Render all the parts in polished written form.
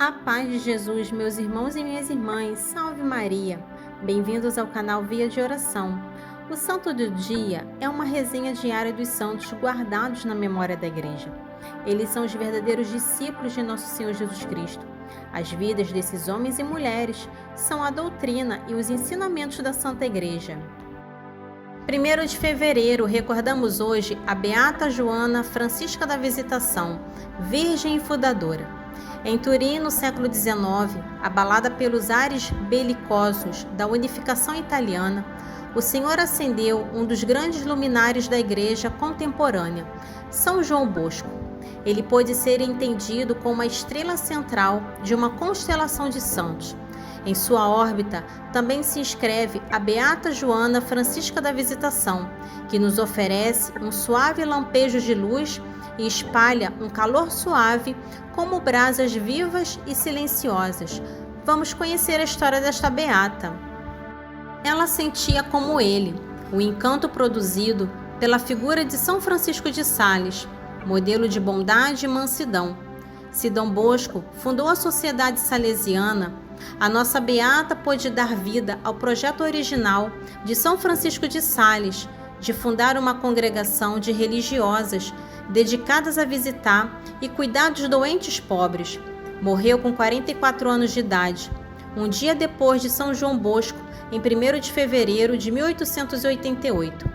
A paz de Jesus, meus irmãos e minhas irmãs, salve Maria! Bem-vindos ao canal Via de Oração. O Santo do Dia é uma resenha diária dos santos guardados na memória da Igreja. Eles são os verdadeiros discípulos de Nosso Senhor Jesus Cristo. As vidas desses homens e mulheres são a doutrina e os ensinamentos da Santa Igreja. 1º de fevereiro, recordamos hoje a Beata Joana Francisca da Visitação, Virgem e Fundadora. Em Turim, no século XIX, abalada pelos ares belicosos da unificação italiana, o Senhor acendeu um dos grandes luminares da Igreja contemporânea, São João Bosco. Ele pôde ser entendido como a estrela central de uma constelação de santos. Em sua órbita também se inscreve a Beata Joana Francisca da Visitação, que nos oferece um suave lampejo de luz e espalha um calor suave como brasas vivas e silenciosas. Vamos conhecer a história desta beata. Ela sentia como ele o encanto produzido pela figura de São Francisco de Sales, modelo de bondade e mansidão. Se Dom Bosco fundou a Sociedade Salesiana, a nossa beata pôde dar vida ao projeto original de São Francisco de Sales, de fundar uma congregação de religiosas dedicadas a visitar e cuidar dos doentes pobres. Morreu com 44 anos de idade, um dia depois de São João Bosco, em 1º de fevereiro de 1888.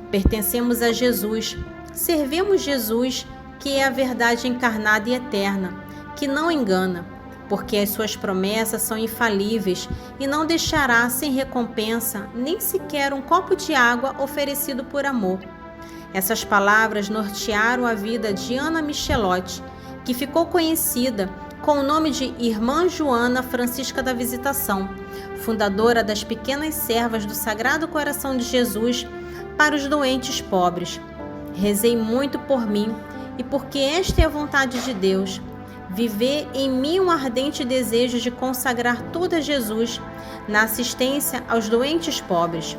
Pertencemos a Jesus, servimos Jesus, que é a verdade encarnada e eterna, que não engana, porque as suas promessas são infalíveis e não deixará sem recompensa nem sequer um copo de água oferecido por amor. Essas palavras nortearam a vida de Ana Michelotti, que ficou conhecida com o nome de Irmã Joana Francisca da Visitação, fundadora das Pequenas Servas do Sagrado Coração de Jesus para os doentes pobres. Rezei muito por mim e porque esta é a vontade de Deus, viver em mim um ardente desejo de consagrar tudo a Jesus na assistência aos doentes pobres.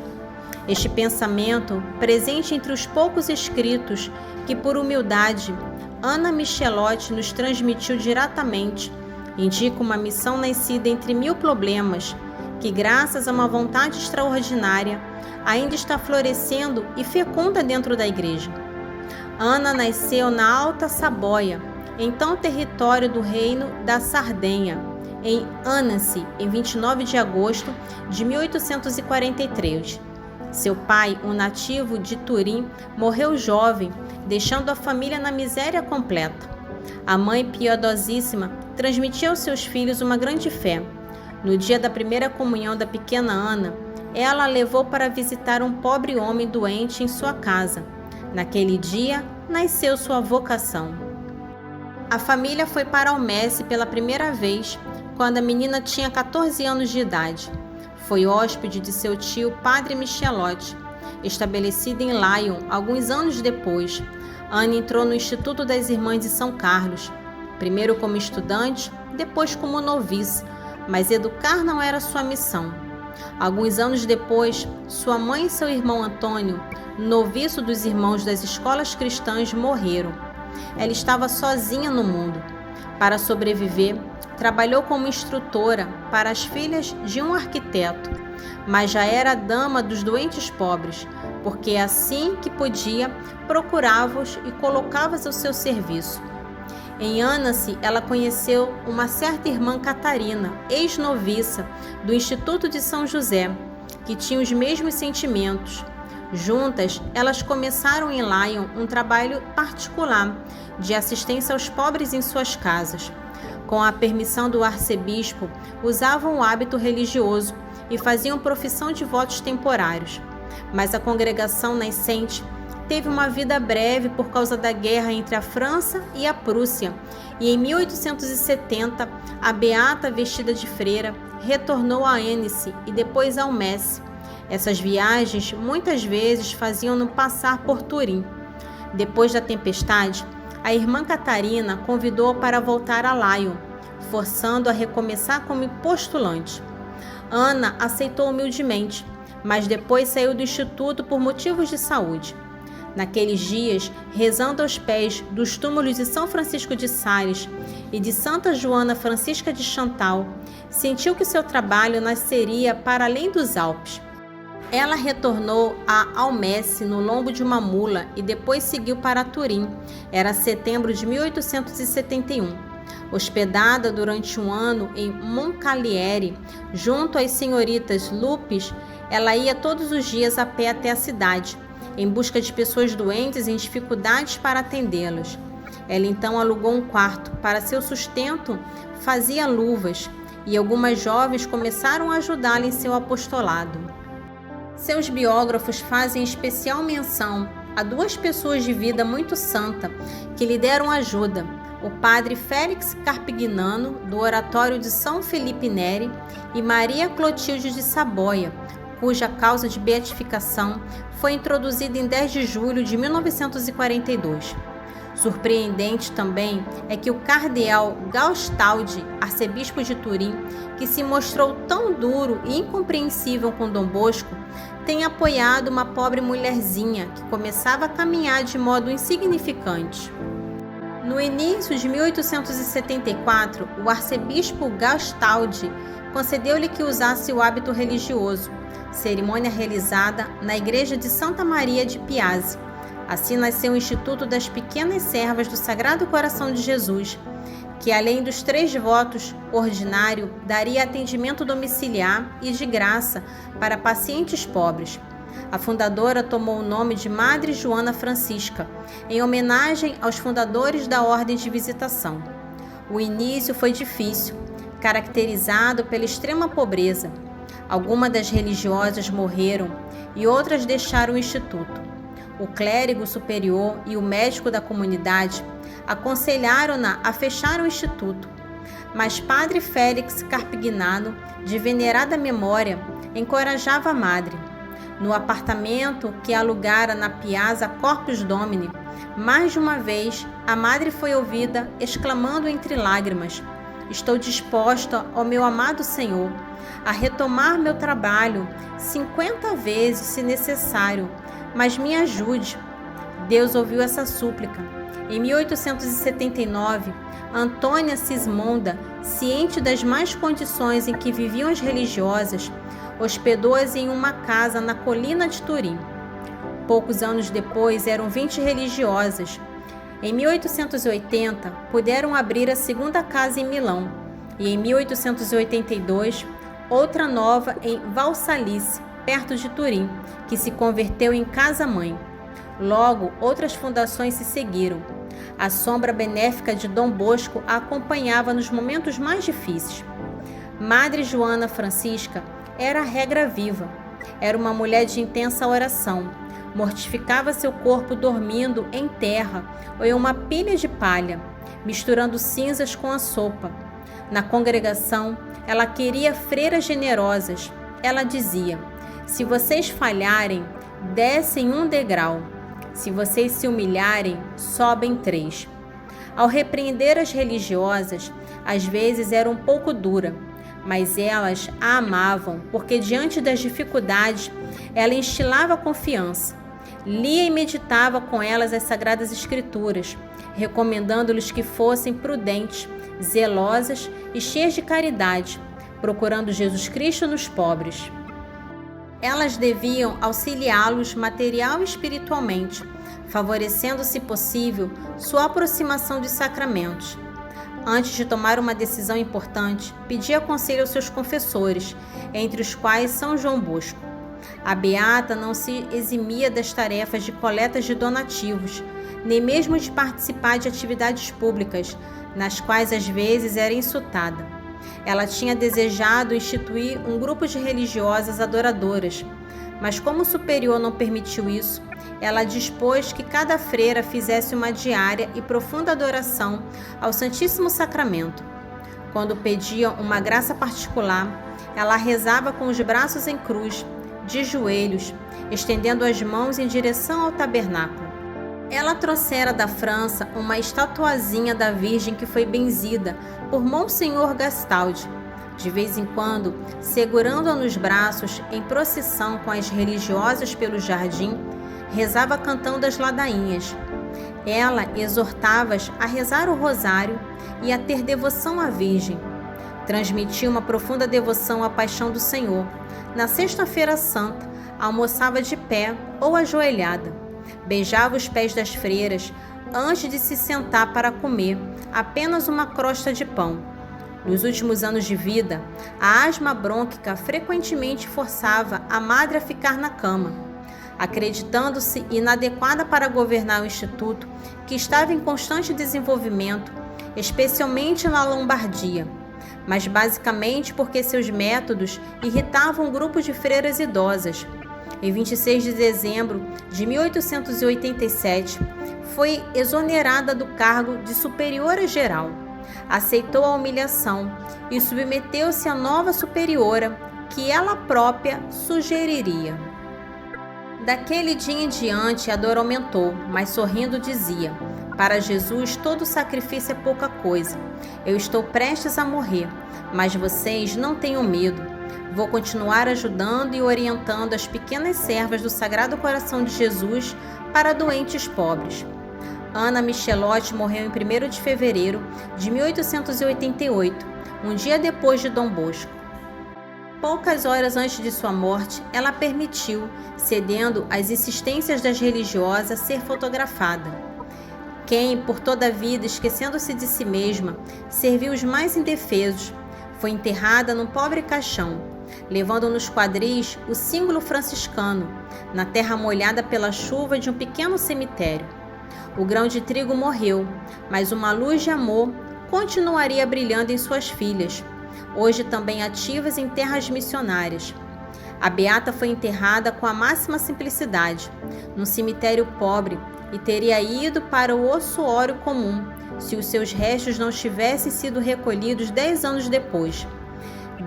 Este pensamento, presente entre os poucos escritos que, por humildade, Ana Michelotti nos transmitiu diretamente, indica uma missão nascida entre 1000 problemas, que, graças a uma vontade extraordinária, ainda está florescendo e fecunda dentro da Igreja. Ana nasceu na Alta Saboia, então território do Reino da Sardenha, em Annecy, em 29 de agosto de 1843. Seu pai, um nativo de Turim, morreu jovem, deixando a família na miséria completa. A mãe, piedosíssima, transmitia aos seus filhos uma grande fé. No dia da primeira comunhão da pequena Ana, ela a levou para visitar um pobre homem doente em sua casa. Naquele dia, nasceu sua vocação. A família foi para Almesse pela primeira vez, quando a menina tinha 14 anos de idade. Foi hóspede de seu tio Padre Michelotti, estabelecido em Lyon alguns anos depois. Ana entrou no Instituto das Irmãs de São Carlos, primeiro como estudante, depois como novice, mas educar não era sua missão. Alguns anos depois, sua mãe e seu irmão Antônio, noviço dos irmãos das escolas cristãs, morreram. Ela estava sozinha no mundo. Para sobreviver, trabalhou como instrutora para as filhas de um arquiteto, mas já era dama dos doentes pobres, porque assim que podia, procurava-os e colocava-os ao seu serviço. Em Annecy, ela conheceu uma certa irmã Catarina, ex-noviça do Instituto de São José, que tinha os mesmos sentimentos. Juntas, elas começaram em Lyon um trabalho particular de assistência aos pobres em suas casas. Com a permissão do arcebispo, usavam o hábito religioso e faziam profissão de votos temporários. Mas a congregação nascente teve uma vida breve por causa da guerra entre a França e a Prússia, e em 1870, a beata, vestida de freira, retornou a Annecy e depois a Almesse. Essas viagens muitas vezes faziam-no passar por Turim. Depois da tempestade, a irmã Catarina convidou-a para voltar a Lyon, forçando-a a recomeçar como postulante. Ana aceitou humildemente, mas depois saiu do instituto por motivos de saúde. Naqueles dias, rezando aos pés dos túmulos de São Francisco de Sales e de Santa Joana Francisca de Chantal, sentiu que seu trabalho nasceria para além dos Alpes. Ela retornou a Almesse no lombo de uma mula e depois seguiu para Turim. Era setembro de 1871. Hospedada durante um ano em Moncalieri, junto às senhoritas Lupes, ela ia todos os dias a pé até a cidade, em busca de pessoas doentes em dificuldades para atendê-las. Ela então alugou um quarto. Para seu sustento, fazia luvas, e algumas jovens começaram a ajudá-la em seu apostolado. Seus biógrafos fazem especial menção a duas pessoas de vida muito santa que lhe deram ajuda: o padre Félix Carpignano, do Oratório de São Felipe Neri, e Maria Clotilde de Saboia, cuja causa de beatificação foi introduzida em 10 de julho de 1942. Surpreendente também é que o cardeal Gastaldi, arcebispo de Turim, que se mostrou tão duro e incompreensível com Dom Bosco, tenha apoiado uma pobre mulherzinha que começava a caminhar de modo insignificante. No início de 1874, o arcebispo Gastaldi concedeu-lhe que usasse o hábito religioso, cerimônia realizada na igreja de Santa Maria de Piazzi. Assim nasceu o Instituto das Pequenas Servas do Sagrado Coração de Jesus, que além dos 3 votos ordinário, daria atendimento domiciliar e de graça para pacientes pobres. A fundadora tomou o nome de Madre Joana Francisca, em homenagem aos fundadores da Ordem de Visitação. O início foi difícil, caracterizado pela extrema pobreza. Algumas das religiosas morreram e outras deixaram o instituto. O clérigo superior e o médico da comunidade aconselharam-na a fechar o instituto, mas padre Félix Carpignano, de venerada memória, encorajava a madre. No apartamento que alugara na Piazza Corpus Domini, mais de uma vez a madre foi ouvida exclamando entre lágrimas: "Estou disposta, ó meu amado Senhor, a retomar meu trabalho 50 vezes se necessário, mas me ajude." Deus ouviu essa súplica. Em 1879, Antônia Sismonda, ciente das más condições em que viviam as religiosas, hospedou-as em uma casa na colina de Turim. Poucos anos depois, eram 20 religiosas. Em 1880, puderam abrir a segunda casa em Milão, e em 1882, outra nova em Valsalice, perto de Turim, que se converteu em casa-mãe. Logo, outras fundações se seguiram. A sombra benéfica de Dom Bosco a acompanhava nos momentos mais difíceis. Madre Joana Francisca era a regra viva. Era uma mulher de intensa oração. Mortificava seu corpo dormindo em terra ou em uma pilha de palha, misturando cinzas com a sopa. Na congregação, ela queria freiras generosas. Ela dizia: "Se vocês falharem, descem 1 degrau. Se vocês se humilharem, sobem 3. Ao repreender as religiosas, às vezes era um pouco dura, mas elas a amavam, porque diante das dificuldades, ela instilava confiança. Lia e meditava com elas as Sagradas Escrituras, recomendando-lhes que fossem prudentes, zelosas e cheias de caridade, procurando Jesus Cristo nos pobres. Elas deviam auxiliá-los material e espiritualmente, favorecendo, se possível, sua aproximação dos sacramentos. Antes de tomar uma decisão importante, pedia conselho aos seus confessores, entre os quais São João Bosco. A beata não se eximia das tarefas de coletas de donativos, nem mesmo de participar de atividades públicas, nas quais às vezes era insultada. Ela tinha desejado instituir um grupo de religiosas adoradoras, mas como o superior não permitiu isso, ela dispôs que cada freira fizesse uma diária e profunda adoração ao Santíssimo Sacramento. Quando pediam uma graça particular, ela rezava com os braços em cruz, de joelhos, estendendo as mãos em direção ao tabernáculo. Ela trouxera da França uma estatuazinha da Virgem que foi benzida por Monsenhor Gastaldi. De vez em quando, segurando-a nos braços em procissão com as religiosas pelo jardim, rezava cantando as ladainhas. Ela exortava-as a rezar o rosário e a ter devoção à Virgem. Transmitia uma profunda devoção à paixão do Senhor. Na Sexta-feira Santa, almoçava de pé ou ajoelhada. Beijava os pés das freiras antes de se sentar para comer apenas uma crosta de pão. Nos últimos anos de vida, a asma brônquica frequentemente forçava a madre a ficar na cama, acreditando-se inadequada para governar o instituto, que estava em constante desenvolvimento, especialmente na Lombardia, mas basicamente porque seus métodos irritavam um grupo de freiras idosas. Em 26 de dezembro de 1887, foi exonerada do cargo de superiora geral. Aceitou a humilhação e submeteu-se à nova superiora, que ela própria sugeriria. Daquele dia em diante, a dor aumentou, mas sorrindo dizia: para Jesus, todo sacrifício é pouca coisa. Eu estou prestes a morrer, mas vocês não tenham medo. Vou continuar ajudando e orientando as pequenas servas do Sagrado Coração de Jesus para doentes pobres. Ana Michelotti morreu em 1º de fevereiro de 1888, um dia depois de Dom Bosco. Poucas horas antes de sua morte, ela permitiu, cedendo às insistências das religiosas, ser fotografada. Quem, por toda a vida, esquecendo-se de si mesma, serviu os mais indefesos, foi enterrada num pobre caixão, levando nos quadris o símbolo franciscano, na terra molhada pela chuva de um pequeno cemitério. O grão de trigo morreu, mas uma luz de amor continuaria brilhando em suas filhas, hoje também ativas em terras missionárias. A beata foi enterrada com a máxima simplicidade, num cemitério pobre, e teria ido para o ossuário comum, se os seus restos não tivessem sido recolhidos 10 anos depois.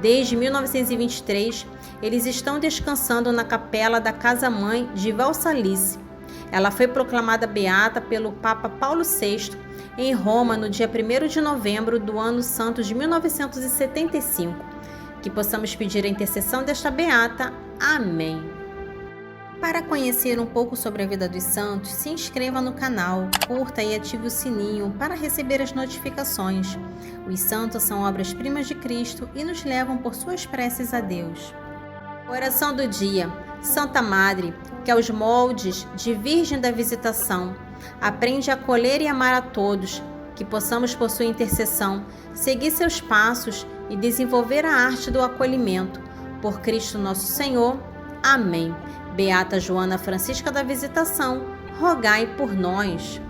Desde 1923, eles estão descansando na capela da Casa-Mãe de Valsalice. Ela foi proclamada beata pelo Papa Paulo VI em Roma no dia 1º de novembro do ano santo de 1975. Que possamos pedir a intercessão desta beata. Amém. Para conhecer um pouco sobre a vida dos santos, se inscreva no canal, curta e ative o sininho para receber as notificações. Os santos são obras-primas de Cristo e nos levam por suas preces a Deus. Oração do dia. Santa Madre, que aos moldes de Virgem da Visitação, aprende a acolher e amar a todos, que possamos por sua intercessão seguir seus passos e desenvolver a arte do acolhimento. Por Cristo nosso Senhor. Amém. Beata Joana Francisca da Visitação, rogai por nós.